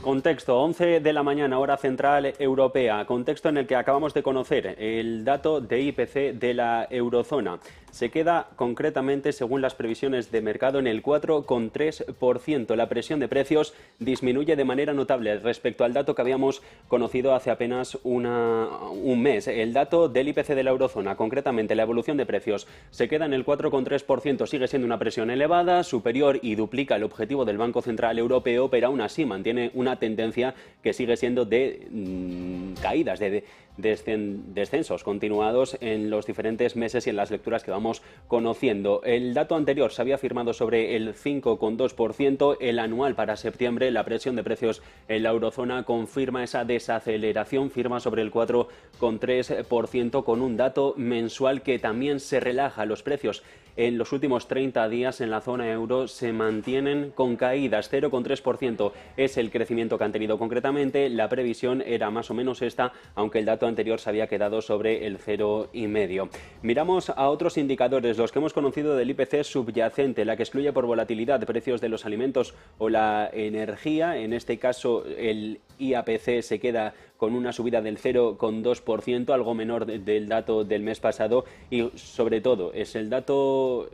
Contexto, 11 de la mañana, hora central europea. Contexto en el que acabamos de conocer el dato de IPC de la eurozona. Se queda concretamente, según las previsiones de mercado, en el 4,3%. La presión de precios disminuye de manera notable respecto al dato que habíamos conocido hace apenas un mes. El dato del IPC de la eurozona, concretamente la evolución de precios, se queda en el 4,3%. Sigue siendo una presión elevada, superior y duplica el objetivo del Banco Central Europeo, pero aún así mantiene una tendencia que sigue siendo de caídas, de descensos continuados en los diferentes meses y en las lecturas que vamos conociendo. El dato anterior se había firmado sobre el 5,2%, el anual para septiembre, la presión de precios en la eurozona confirma esa desaceleración, firma sobre el 4,3%, con un dato mensual que también se relaja. Los precios en los últimos 30 días en la zona euro se mantienen con caídas. 0,3% es el crecimiento que han tenido concretamente. La previsión era más o menos esta, aunque el dato anterior se había quedado sobre el 0,5%. Miramos a otros indicadores, los que hemos conocido del IPC subyacente, la que excluye por volatilidad precios de los alimentos o la energía. En este caso el IAPC se queda con una subida del 0,2%, algo menor del dato del mes pasado, y sobre todo es el dato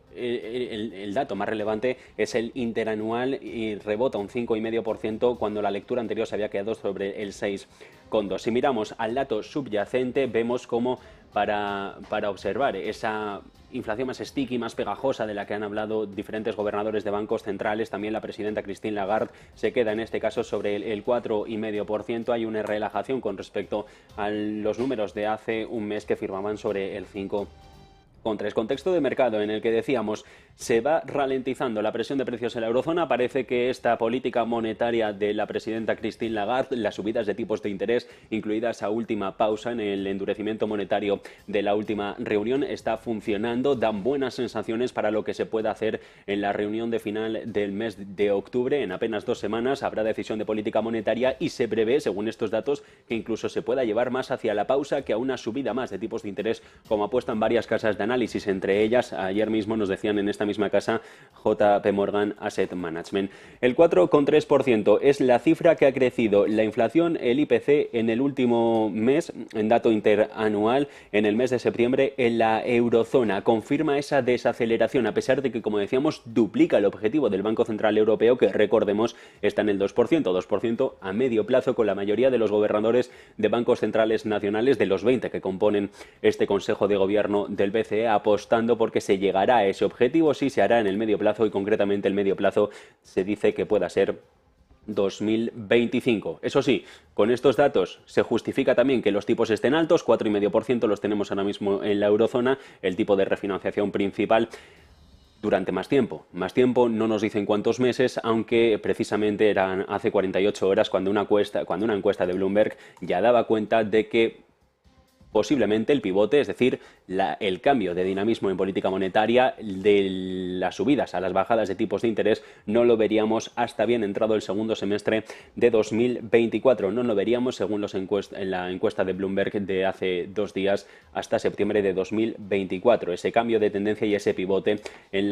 más relevante es el interanual, y rebota un 5,5% cuando la lectura anterior se había quedado sobre el 6,2%. Si miramos al dato subyacente, vemos cómo para observar esa inflación más sticky, más pegajosa, de la que han hablado diferentes gobernadores de bancos centrales, también la presidenta Christine Lagarde, se queda en este caso sobre el 4,5%. Hay una relajación con respecto a los números de hace un mes que firmaban sobre el 5,3%. Contexto de mercado en el que decíamos se va ralentizando la presión de precios en la eurozona. Parece que esta política monetaria de la presidenta Christine Lagarde, las subidas de tipos de interés, incluida esa última pausa en el endurecimiento monetario de la última reunión, está funcionando. Dan buenas sensaciones para lo que se pueda hacer en la reunión de final del mes de octubre. En apenas 2 semanas habrá decisión de política monetaria y se prevé, según estos datos, que incluso se pueda llevar más hacia la pausa que a una subida más de tipos de interés, como apuestan varias casas de análisis. Entre ellas, ayer mismo nos decían en esta misma casa JP Morgan Asset Management. El 4,3% es la cifra que ha crecido la inflación, el IPC, en el último mes, en dato interanual, en el mes de septiembre, en la eurozona. Confirma esa desaceleración, a pesar de que, como decíamos, duplica el objetivo del Banco Central Europeo, que, recordemos, está en el 2% a medio plazo, con la mayoría de los gobernadores de bancos centrales nacionales, de los 20 que componen este Consejo de Gobierno del BCE, apostando porque se llegará a ese objetivo. Sí, se hará en el medio plazo, y concretamente el medio plazo se dice que pueda ser 2025. Eso sí, con estos datos se justifica también que los tipos estén altos. 4,5% los tenemos ahora mismo en la eurozona, el tipo de refinanciación principal, durante más tiempo. Más tiempo, no nos dicen cuántos meses, aunque precisamente eran hace 48 horas cuando una encuesta de Bloomberg ya daba cuenta de que posiblemente el pivote, es decir, el cambio de dinamismo en política monetaria, de las subidas a las bajadas de tipos de interés, no lo veríamos hasta bien entrado el segundo semestre de 2024. No lo veríamos, según en la encuesta de Bloomberg de hace 2 días, hasta septiembre de 2024. Ese cambio de tendencia y ese pivote en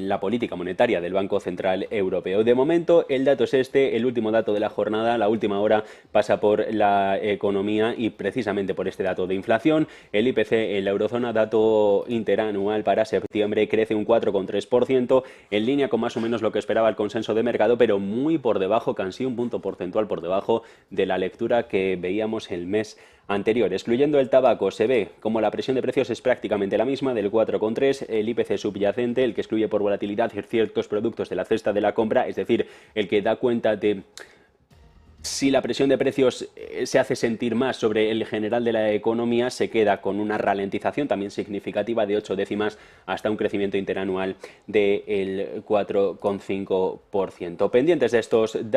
la política monetaria del Banco Central Europeo. De momento, el dato es este, el último dato de la jornada. La última hora pasa por la economía y precisamente por este dato de inflación. El IPC en la eurozona, dato interanual para septiembre, crece un 4,3%, en línea con más o menos lo que esperaba el consenso de mercado, pero muy por debajo, casi un punto porcentual por debajo de la lectura que veíamos el mes anterior. Excluyendo el tabaco, se ve como la presión de precios es prácticamente la misma, del 4,3%. El IPC subyacente, el que excluye por volatilidad ciertos productos de la cesta de la compra, es decir, el que da cuenta de si la presión de precios se hace sentir más sobre el general de la economía, se queda con una ralentización también significativa de 8 décimas hasta un crecimiento interanual del 4,5%. Pendientes de estos datos.